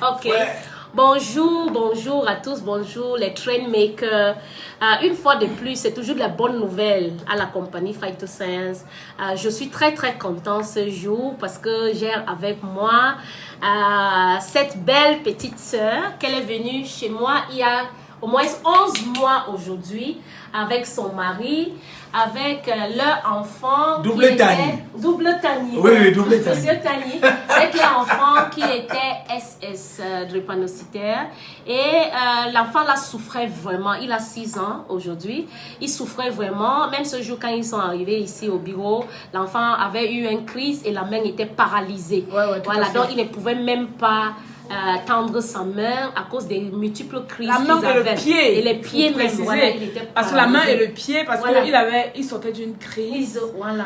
Ok. Ouais. Bonjour à tous, bonjour les Trainmakers. Une fois de plus, c'est toujours de la bonne nouvelle à la compagnie Phytoscience. Je suis très contente ce jour parce que j'ai avec moi cette belle petite sœur qu'elle est venue chez moi il y a au moins 11 mois aujourd'hui avec son mari, avec leur enfant. Double Tani. Double Tani. Oui, double Tani. Monsieur Tani, avec leur enfant qui était SS drépanocytaire. Et l'enfant là souffrait vraiment. Il a 6 ans aujourd'hui. Il souffrait vraiment. Même ce jour, quand ils sont arrivés ici au bureau, l'enfant avait eu une crise et la main était paralysée. Voilà, donc il ne pouvait même pas tendre sa main à cause des multiples crises qu'ils avaient. La main et le pied. Et les pieds même. Voilà, il était parce que la main et le pied, parce qu'il sortait d'une crise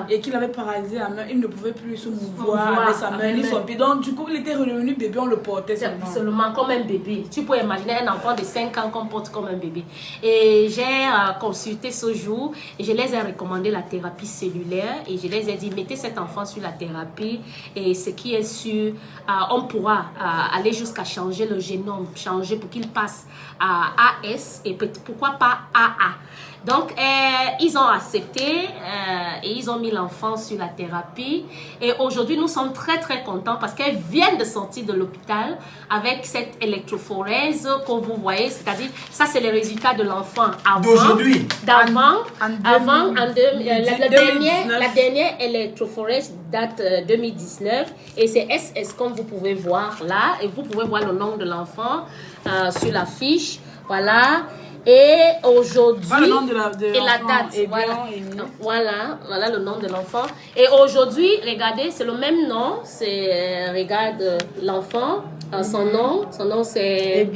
et qu'il avait paralysé la main. Il ne pouvait plus se mouvoir avec sa main ni son pied. Donc du coup, il était revenu bébé, on le portait seulement comme un bébé. Tu peux imaginer un enfant de 5 ans qu'on porte comme un bébé. Et j'ai consulté ce jour et je les ai recommandé la thérapie cellulaire et je les ai dit, mettez cet enfant sur la thérapie et ce qui est sûr, on pourra aller jusqu'à changer le génome, changer pour qu'il passe à AS et pourquoi pas AA. Donc, ils ont accepté et ils ont mis l'enfant sur la thérapie. Et aujourd'hui, nous sommes très contents parce qu'elle vient de sortir de l'hôpital avec cette électrophorèse que vous voyez. C'est-à-dire, ça, c'est le résultat de l'enfant avant. D'aujourd'hui. La dernière électrophorèse date 2019. Et c'est SS comme vous pouvez voir là. Et vous pouvez voir le nom de l'enfant sur la fiche. Voilà. Et aujourd'hui, le nom de la date, voilà le nom de l'enfant. Et aujourd'hui, regardez, c'est le même nom, regarde l'enfant, son nom c'est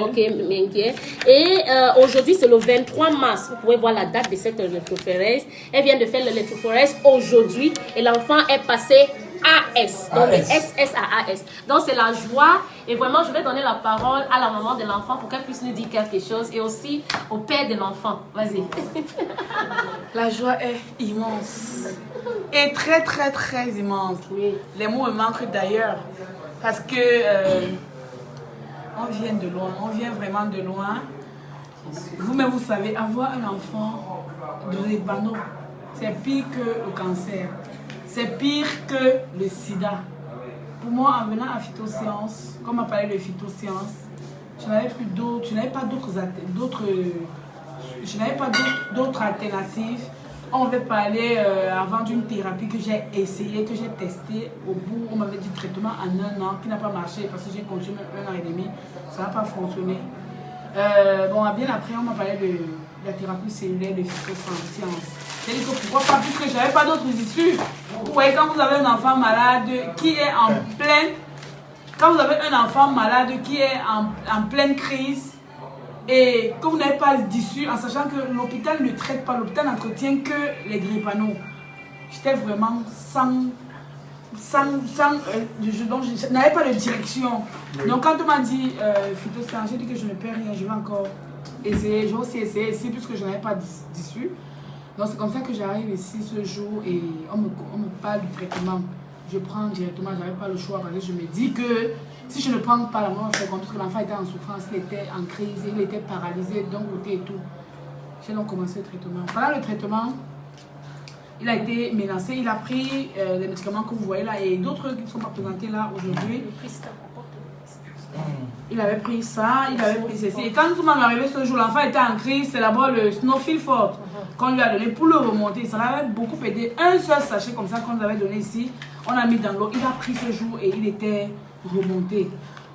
ok, Mengue. Et aujourd'hui, c'est le 23 mars, vous pouvez voir la date de cette électrophorèse. Elle vient de faire l'électrophorèse aujourd'hui et l'enfant est passé AS, donc de SS à AS. Donc c'est la joie et vraiment je vais donner la parole à la maman de l'enfant pour qu'elle puisse nous dire quelque chose et aussi au père de l'enfant. Vas-y. La joie est immense et très immense. Oui. Les mots me manquent d'ailleurs parce que on vient de loin, on vient vraiment de loin. Vous-même vous savez, avoir un enfant de drépano, c'est pire que le cancer. C'est pire que le sida. Pour moi, en venant à Phytoscience, comme on parlait de Phytoscience, je n'avais pas d'autres alternatives. On avait parlé avant d'une thérapie que j'ai essayée, que j'ai testée. Au bout, on m'avait dit traitement en 1 an, qui n'a pas marché parce que j'ai continué 1 an et demi. Ça n'a pas fonctionné. Bien après, on m'a parlé de la thérapie cellulaire de Phytoscience. C'est-à-dire que pourquoi pas, puisque je n'avais pas d'autres issues. Vous voyez, quand vous avez un enfant malade qui est en pleine crise et que vous n'avez pas d'issue, en sachant que l'hôpital ne traite pas, l'hôpital n'entretient que les drépano. J'étais vraiment je n'avais pas de direction. Oui. Donc quand on m'a dit Phytoscience, j'ai dit que je ne peux rien, je vais encore essayer, j'ai aussi essayé ici puisque je n'avais pas d'issue. Donc c'est comme ça que j'arrive ici ce jour et on me parle du traitement. Je prends directement, je n'avais pas le choix parce que je me dis que si je ne prends pas la main, parce que l'enfant était en souffrance, il était en crise, il était paralysé d'un côté et tout. J'ai donc commencé le traitement. Pendant le traitement, il a été menacé, il a pris les médicaments que vous voyez là et d'autres qui ne sont pas présentés là aujourd'hui. Il avait pris ça, il avait pris ceci. Et quand nous sommes arrivés ce jour, l'enfant était en crise, c'est d'abord le Snowfield Fort qu'on lui a donné pour le remonter. Ça l'avait beaucoup aidé. Un seul sachet comme ça qu'on nous avait donné ici, on a mis dans l'eau. Il a pris ce jour et il était remonté.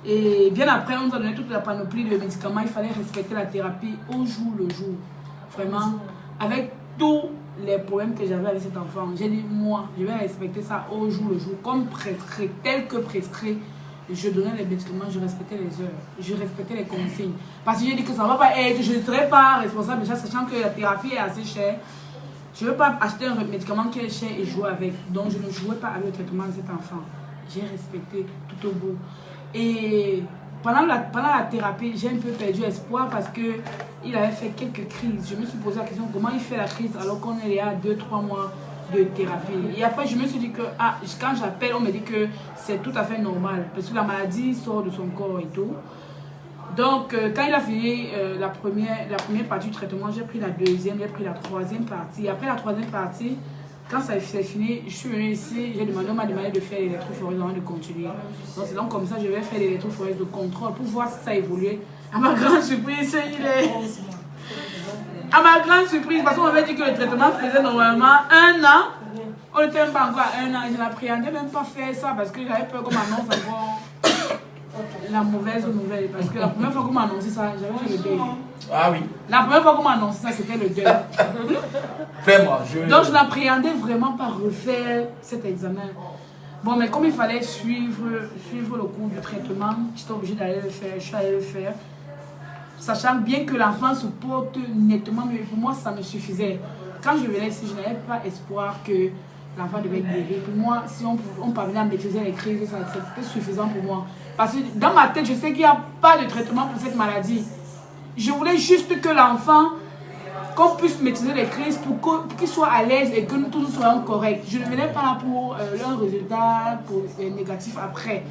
Et bien après, on nous a donné toute la panoplie de médicaments. Il fallait respecter la thérapie au jour le jour. Vraiment, avec tous les problèmes que j'avais avec cet enfant. J'ai dit, moi, je vais respecter ça au jour le jour, comme prescrit, tel que prescrit. Je donnais les médicaments, je respectais les heures, je respectais les consignes. Parce que j'ai dit que ça ne va pas être, je ne serai pas responsable déjà, sachant que la thérapie est assez chère. Je ne veux pas acheter un médicament qui est cher et jouer avec. Donc je ne jouais pas avec le traitement de cet enfant. J'ai respecté tout au bout. Et pendant la thérapie, j'ai un peu perdu espoir parce qu'il avait fait quelques crises. Je me suis posé la question comment il fait la crise alors qu'on est là 2-3 mois de thérapie. Et après, je me suis dit que quand j'appelle, on me dit que c'est tout à fait normal parce que la maladie sort de son corps et tout. Donc, quand il a fini la première partie du traitement, j'ai pris la deuxième, j'ai pris la troisième partie. Après la troisième partie, quand ça s'est fini, je suis venue ici, on m'a demandé de faire l'électrophorèse avant de continuer. Donc, c'est donc comme ça, je vais faire l'électrophorèse de contrôle pour voir si ça évolue. À ma grande surprise, À ma grande surprise, parce qu'on m'avait dit que le traitement faisait normalement 1 an. On n'était même pas encore à 1 an. Et je n'appréhendais même pas faire ça parce que j'avais peur qu'on m'annonce encore la mauvaise nouvelle. Parce que la première fois qu'on m'a annoncé ça, j'avais fait le deuil. Ah oui. La première fois qu'on m'a annoncé ça, c'était le deuil. Vraiment, Donc je n'appréhendais vraiment pas refaire cet examen. Bon, mais comme il fallait suivre le cours du traitement, j'étais obligée d'aller le faire. Je suis allée le faire. Sachant bien que l'enfant se porte nettement, mais pour moi, ça me suffisait. Quand je venais ici, je n'avais pas espoir que l'enfant devait guérir. Pour moi, si on parvenait à maîtriser les crises, c'était suffisant pour moi. Parce que dans ma tête, je sais qu'il n'y a pas de traitement pour cette maladie. Je voulais juste que l'enfant, qu'on puisse maîtriser les crises pour qu'il soit à l'aise et que nous tous soyons corrects. Je ne venais pas là pour un résultat négatif après.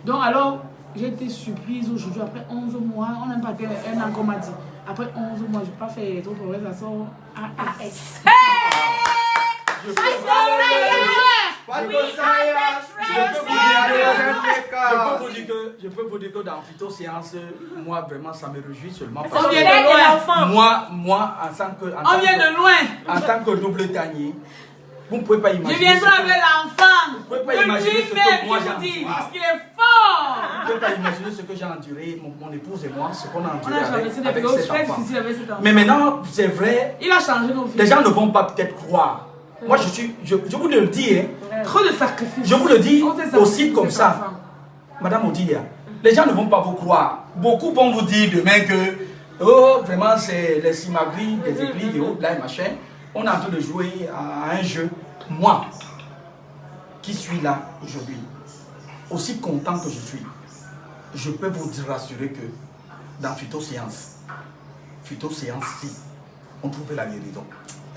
Donc alors, j'ai été surprise aujourd'hui, après 11 mois, on n'a pas fait 1 an qu'on m'a dit. Après 11 mois, je n'ai pas fait les autres forêts, ça sort AS. Je peux vous dire que dans Phytoséance, moi vraiment ça me réjouit seulement. On vient de loin. Moi, on vient de loin. En tant que double tanier, vous ne pouvez pas imaginer. Je viendrai avec l'enfant. Vous ne pouvez pas imaginer ce que moi j'ai enduré. Parce qu'il est fort. Vous ne pouvez pas imaginer ce que j'ai enduré, mon épouse et moi, ce qu'on a enduré avec cet enfant. Mais maintenant, c'est vrai. Il a changé nos vies. Les gens ne vont pas peut-être croire. Moi, je vous le dis. Trop de sacrifices. Je vous le dis aussi comme ça. Madame Odilia, les gens ne vont pas vous croire. Beaucoup vont vous dire demain que, oh, vraiment, c'est les simagris des églises et autres, là et machin. On est en train de jouer à un jeu. Moi, qui suis là aujourd'hui, aussi content que je suis, je peux vous rassurer que dans Phytoséance, si on trouve la guérison.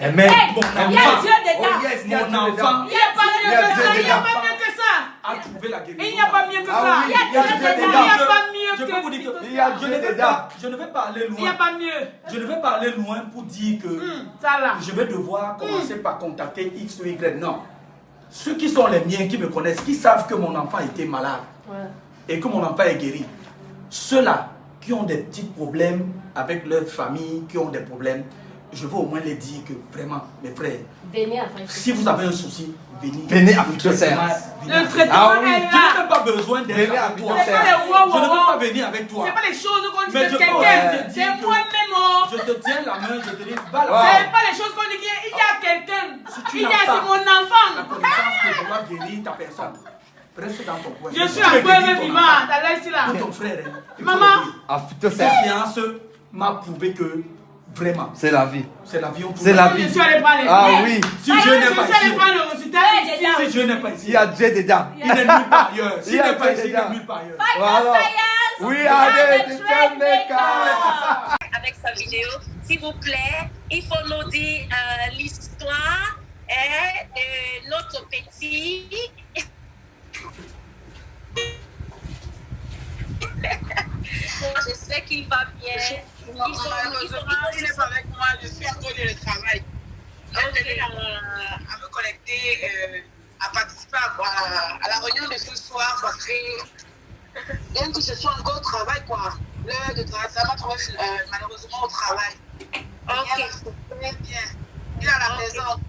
Amen. Il y a Dieu dedans. Mon enfant, Il n'y a pas mieux que ça. Il n'y a pas mieux que ça. a trouvé la guérison. Il n'y a pas mieux que ça. Ah oui, il y a Dieu dedans. Il n'y a pas mieux Je peux vous dire que Il y a Dieu dedans. je ne vais pas aller Il n'y a loin. pas mieux. Je ne vais pas aller loin pour dire que Ça là. je vais devoir commencer par contacter X ou Y. Non. Ceux qui sont les miens, qui me connaissent, qui savent que mon enfant était malade et que mon enfant est guéri, ceux-là qui ont des petits problèmes avec leur famille, qui ont des problèmes, je veux au moins les dire que vraiment, mes frères, Venez après. si vous avez un souci, Venez à Phytoséance. Le traitement Ah oui. est Je n'ai là. même pas besoin d'être Venez à avec toi. C'est pas les Je ne veux pas wow. venir avec toi. C'est pas les choses qu'on dit Mais de je quelqu'un. peux te dire C'est que- moi-même. Oh. Je te tiens la main, je te dis, va là. Wow. C'est pas les choses qu'on dit. Il y a quelqu'un. tu Il y n'as a pas c'est mon la enfant. connaissance que je dois guérir ta personne. Reste dans ton coin. Je suis vais un guérir peu ton vivant. enfant. T'as l'air là. Pour ton frère. Hein. Il faut Maman. le dire. À Cette Phytoséance, séance m'a prouvé que vraiment, c'est la vie. c'est la vie. On trouve C'est la Je vie. suis allé prendre les Ah filles. oui. Si Dieu n'est pas Je suis allé ici, prendre le résultat. si Dieu n'est pas ici, Il y a Dieu dedans. il n'est nulle part ailleurs. Il S'il y a n'est pas Dieu ici, il dedans. n'est nulle part ailleurs. Voilà. We are the trend makers. Avec sa vidéo, s'il vous plaît, il faut nous dire l'histoire de notre petit. Je sais qu'il va bien. Malheureusement, il n'est pas avec moi, je suis en train de travail. Donc, je vais à me connecter, à participer à la réunion de ce soir parce que même si je suis encore au travail, quoi. L'heure de travail, ça m'a trouvé malheureusement au travail. Ok. Bien. Il est à la maison.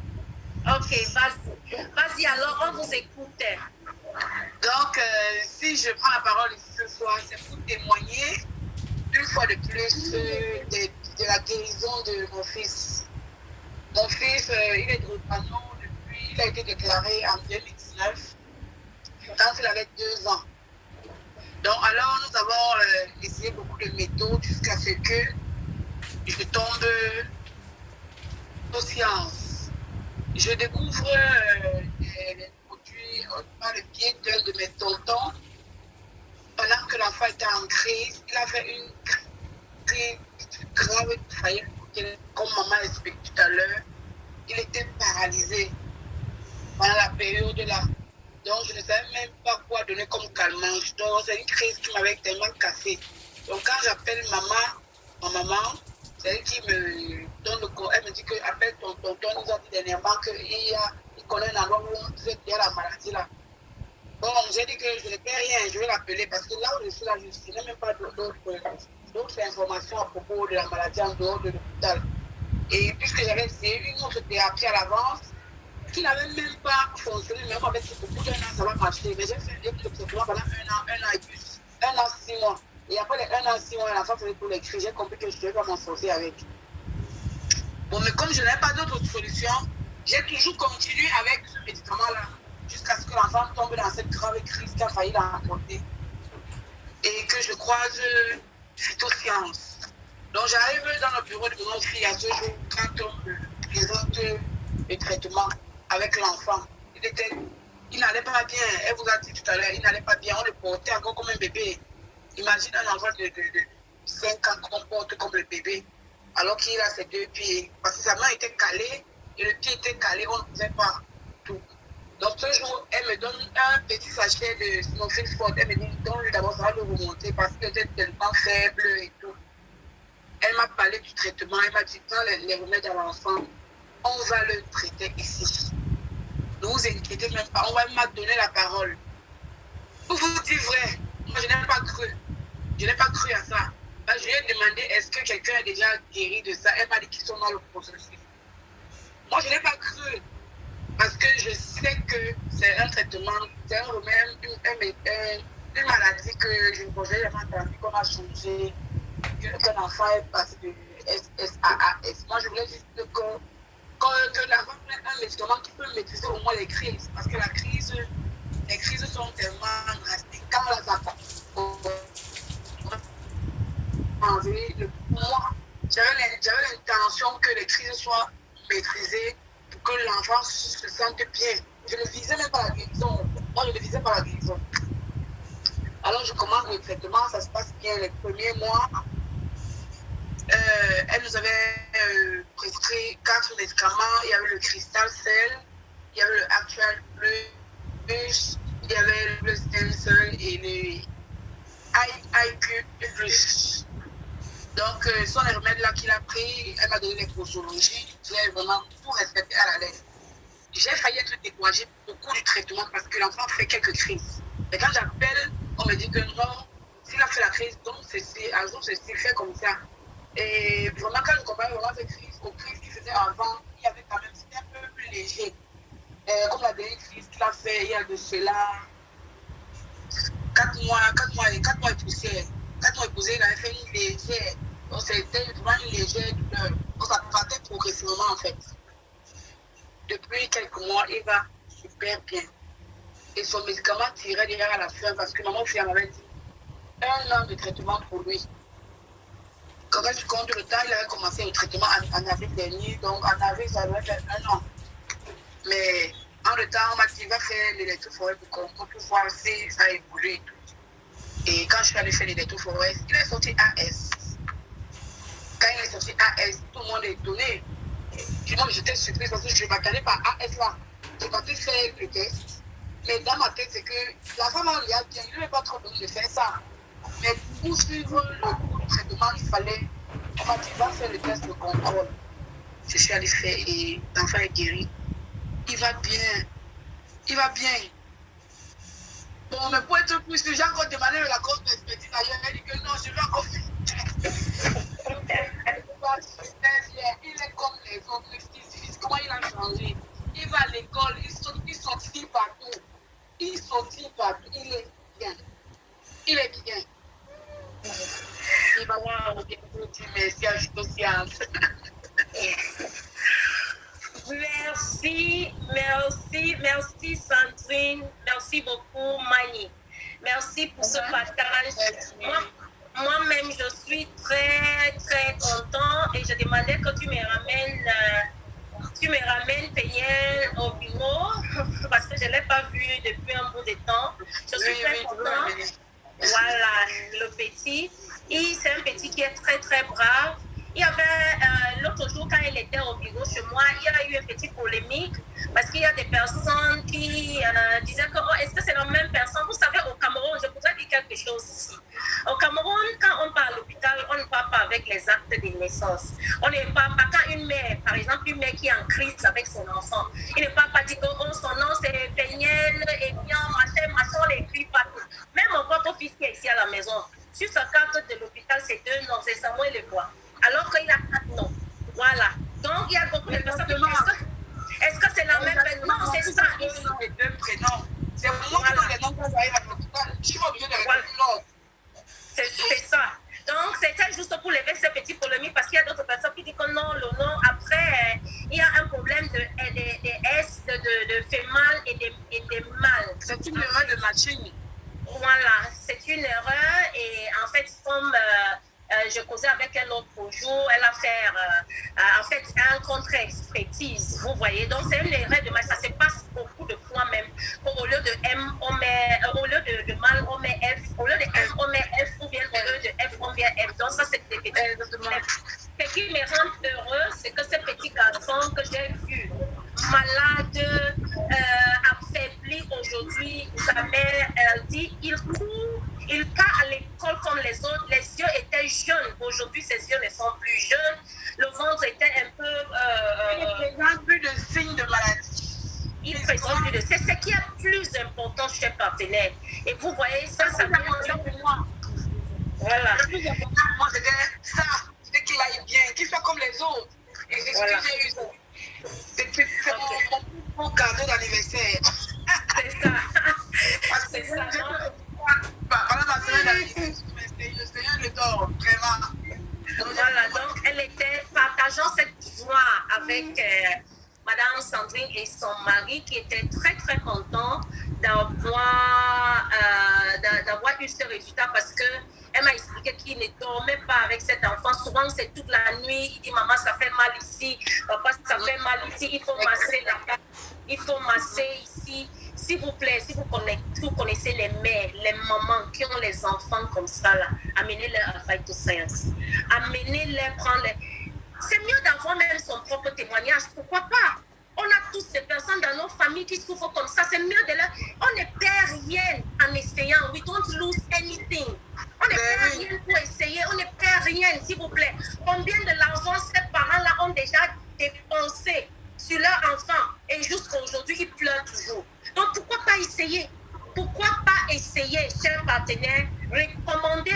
Ok, vas-y. Vas-y, alors on vous écoute. Donc, si je prends la parole ici ce soir, c'est pour témoigner une fois de plus de la guérison de mon fils. Mon fils, il est drépano depuis, il a été déclaré en 2019, quand il avait 2 ans. Donc, alors, nous avons essayé beaucoup de méthodes jusqu'à ce que je tombe aux sciences. Je découvre les produits par le biais d'un de mes tontons. Pendant que l'enfant était en crise, il a fait une crise grave, comme maman expliqué tout à l'heure. Il était paralysé. pendant la période là. Donc, je ne savais même pas quoi donner comme calmant. Donc, c'est une crise qui m'avait tellement cassée. Donc, quand j'appelle ma maman, c'est elle qui me donne le corps. Elle me dit que appelle ton tonton, nous a dit dernièrement qu'il connaît un endroit où il y a la maladie là. Bon, j'ai dit que je ne fais rien, je vais l'appeler parce que là où je suis là, je n'ai même pas d'autres informations à propos de la maladie en dehors de l'hôpital. Et puisque j'avais essayé une autre thérapie à l'avance, qui n'avait même pas fonctionné, même avec ce beaucoup d'un an, ça va marcher. Mais j'ai fait le traitement pendant un an et plus, 1 an, 6 mois. Et après les 1 an, 6 mois, l'enfant faisait pour les cris, j'ai compris que je ne devais pas m'en sortir avec. Bon, mais comme je n'avais pas d'autre solution, j'ai toujours continué avec ce médicament-là, jusqu'à ce que l'enfant tombe dans cette grave crise qui a failli l'emporter. Et que je croise Phytosciences. Donc j'arrive dans le bureau de mon fille à ce jour, quand on me présente le traitement avec l'enfant. Il n'allait pas bien, elle vous a dit tout à l'heure, il n'allait pas bien, on le portait encore comme un bébé. Imagine un enfant de 5 ans qu'on porte comme le bébé, alors qu'il a ses 2 pieds. Parce que sa main était calée et le pied était calé, on ne pouvait pas tout. Donc ce jour, elle me donne un petit sachet de Snowflake Sport. Elle me dit, donne-lui d'abord, ça va le remonter parce que était tellement faible et tout. Elle m'a parlé du traitement, elle m'a dit, prends les remèdes à l'enfant, on va le traiter ici. Ne vous inquiétez même pas, on va m'a donner la parole. Pour vous dire vrai, moi je n'ai pas cru. Je n'ai pas cru à ça. Je lui ai demandé, est-ce que quelqu'un est déjà guéri de ça? Elle m'a dit qu'ils sont dans le processus. Moi je n'ai pas cru. Parce que je sais que c'est un traitement, c'est un remède, une maladie que je ne pouvais jamais entendu qu'on a changé, qu'un enfant est passé de SAAS. Moi, je voulais juste que l'enfant prenne un médicament qui peut maîtriser au moins les crises. Parce que les crises sont tellement drastiques. Quand on les attend, moi, j'avais l'intention que les crises soient maîtrisées pour que l'enfant se sente bien. Je ne visais même pas la guérison. Moi, je ne visais pas la guérison. Alors, je commence le traitement, ça se passe bien les premiers mois. Elle nous avait prescrit 4 médicaments. Il y avait le Crystal Cell, il y avait le Actual Plus, il y avait le Stem Cell et le IQ Plus. Donc, ce sont les remèdes là qu'il a pris. Elle m'a donné les posologies. J'ai vraiment tout respecté à la lettre. J'ai failli être découragée beaucoup du traitement parce que l'enfant fait quelques crises. Et quand j'appelle, on me dit que non, s'il a fait la crise, donc ceci, un jour ceci, fait comme ça. Et vraiment, quand je compare vraiment cette crise aux crises qu'il faisait avant, il y avait quand même, c'était un peu plus léger. Comme la dernière crise qu'il a fait, il y a de cela 4 mois et poussière. 4 mois et poussière, il avait fait une légère. Donc c'était vraiment une légère douleur. Donc ça partait progressivement en fait. Depuis quelques mois, il va super bien. Et son médicament tirait derrière à la fin parce que maman fille m'avait dit 1 an de traitement pour lui. Quand je compte le temps, il avait commencé le traitement en avril dernier, donc en avril, ça devait faire 1 an. Mais en le temps, on m'a dit, il va faire l'électrophorèse pour qu'on puisse voir si ça a évolué et tout. Et quand je suis allée faire l'électrophorèse, il est sorti AS. Quand il est sorti AS, tout le monde est donné. Moi, j'étais surprise parce que je ne m'attendais pas à AS là. Je partais faire le test. Mais dans ma tête, c'est que la femme en lui a bien, il ne pas trop donné de faire ça. Mais pour suivre le traitement, il fallait, on m'a dit, va faire le test de contrôle. Je suis allée faire et l'enfant est guéri. Il va bien. Il va bien. Bon, mais pour être plus sûr, j'ai encore demandé la grosse perspective ailleurs. Elle dit que non, je vais encore faire. Il est comme les autres fils. Comment il a changé? Il va à l'école, il sortit partout. Il sortit partout. Il est bien. Il est bien. Il va voir au début du merci à Phytosciences. Merci Sandrine, merci beaucoup Mani. Merci pour ce partage. Moi-même, je suis très très content et je demandais que tu me ramènes Payel au bureau parce que je ne l'ai pas vu depuis un bout de temps. Je suis très contente. Voilà, le petit. Et c'est un petit qui est très très brave. Il y avait l'autre jour quand il était au bureau chez moi, il y a eu une petite polémique Parce qu'il y a des personnes qui disaient que oh, est-ce que c'est la même personne? Vous savez, au Cameroun, je voudrais dire quelque chose ici. Au Cameroun, quand on part à l'hôpital, on ne part pas avec les actes de naissance. On ne part pas quand une mère, par exemple, une mère qui est en crise avec son enfant, il ne part pas dire que oh, son nom c'est Péniel, et bien, machin, on l'écrit partout. Même mon propre fils qui est ici à la maison, sur sa carte de l'hôpital, c'est 2 noms, c'est Samuel et quoi. Alors qu'il a 4 noms. Voilà. Donc, il y a beaucoup de personnes qui disent est-ce que c'est la même personne? Non, c'est ça. Les 2 prénoms. C'est moi qui donne les noms quand j'arrive à l'hôpital. Je suis pas obligée de répondre l'autre. C'est ça. Donc, c'était juste pour lever ces petits polémiques parce qu'il y a d'autres personnes qui disent que non, le nom, après, il y a un problème de S, de fémale et de mâle. C'est une erreur de machine. Voilà, c'est une erreur et en fait, comme je causais avec elle l'autre jour, elle a fait en fait un contre-expertise, vous voyez. Donc, c'est une erreur de mâle. Ça se passe beaucoup de fois même. Au lieu de M, on met, au lieu de mâle, on met F. Au lieu de M, on met F ou bien au lieu de F, on met M. Donc, ça, c'est des petits problèmes. Ce qui me rend heureux, c'est que ce petit garçon que j'ai vu malade, affaibli aujourd'hui, sa mère, elle dit, il court, il part à l'école comme les autres, les yeux étaient jeunes, aujourd'hui ses yeux ne sont plus jeunes, le ventre était un peu... il ne présente plus de signes de maladie. Il présente plus de... C'est ce qui est plus important chez le partenaire. Et vous voyez, ça vient pour moi. Voilà. Le plus important pour moi, c'était ça, c'est qu'il aille bien, qu'il soit comme les autres. Et c'est ce que j'ai eu. C'est mon plus beau cadeau d'anniversaire. C'est ça. C'est ça. Pendant ma semaine d'anniversaire, le Seigneur le dort, vraiment. Voilà, donc elle était partageant cette joie avec Madame Sandrine et son mari qui était très très content d'avoir eu ce résultat parce que elle m'a expliqué qu'il ne dormait pas avec cet enfant. Souvent, c'est toute la nuit. Il dit, maman, ça fait mal ici. Papa, ça fait mal ici. Il faut masser là-bas. Il faut masser ici. S'il vous plaît, si vous connaissez les mères, les mamans qui ont les enfants comme ça, là, amenez-les à Fight to Science. Amenez-les, prendre-les. C'est mieux d'avoir même son propre témoignage. Pourquoi pas? On a tous ces personnes dans nos familles qui souffrent comme ça. C'est mieux de leur... On ne perd rien en essayant. We don't lose anything. On ne perd rien pour essayer. On ne perd rien, s'il vous plaît. Combien de l'argent ces parents-là ont déjà dépensé sur leur enfant et jusqu'à aujourd'hui, ils pleurent toujours. Donc, pourquoi pas essayer? Pourquoi pas essayer, chers partenaires, recommander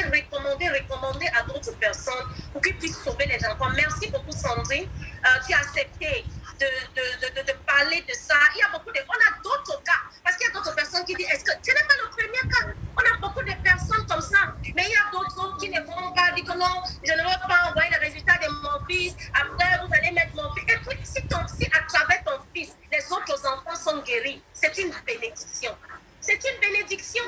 à d'autres personnes pour qu'ils puissent sauver les enfants. Merci beaucoup, Sandrine. Tu as accepté de parler de ça. Il y a beaucoup de... On a d'autres cas. Parce qu'il y a d'autres personnes qui disent, est-ce que ce n'est pas le premier cas? On a beaucoup de personnes comme ça. Mais il y a d'autres qui ne vont pas dire que non, je ne veux pas envoyer les résultats de mon fils. Après, vous allez mettre mon fils. Et puis, si à travers ton fils, les autres enfants sont guéris, c'est une bénédiction. C'est une bénédiction.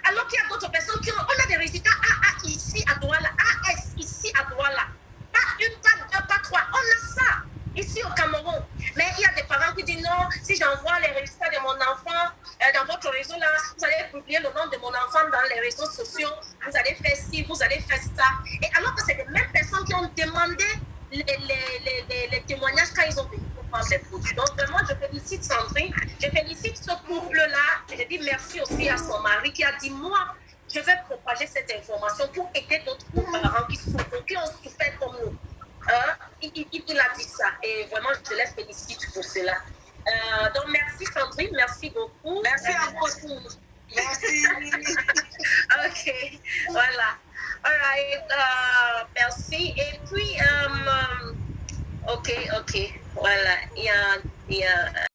Alors qu'il y a d'autres personnes qui ont... On a des résultats AA ici à Douala, AS ici à Douala. Pas une, pas deux, pas trois. On a ça ici au Cameroun. Mais il y a des parents qui disent non, si j'envoie les résultats de mon enfant dans votre réseau là, vous allez publier le nom de mon enfant dans les réseaux sociaux, vous allez faire ci, vous allez faire ça. Et alors que c'est les mêmes personnes qui ont demandé les témoignages quand ils ont venu pour prendre les produits. Donc vraiment, je félicite Sandrine, je félicite ce couple-là. Je dis merci aussi à son mari qui a dit moi, je vais propager cette information pour aider d'autres parents qui souffrent, qui ont souffert comme nous. Il a dit ça et vraiment je les félicite pour cela. Donc merci Sandrine, merci beaucoup. Merci à vous aussi. Merci. Ok, voilà. All right, merci. Et puis, ok, voilà. Il y a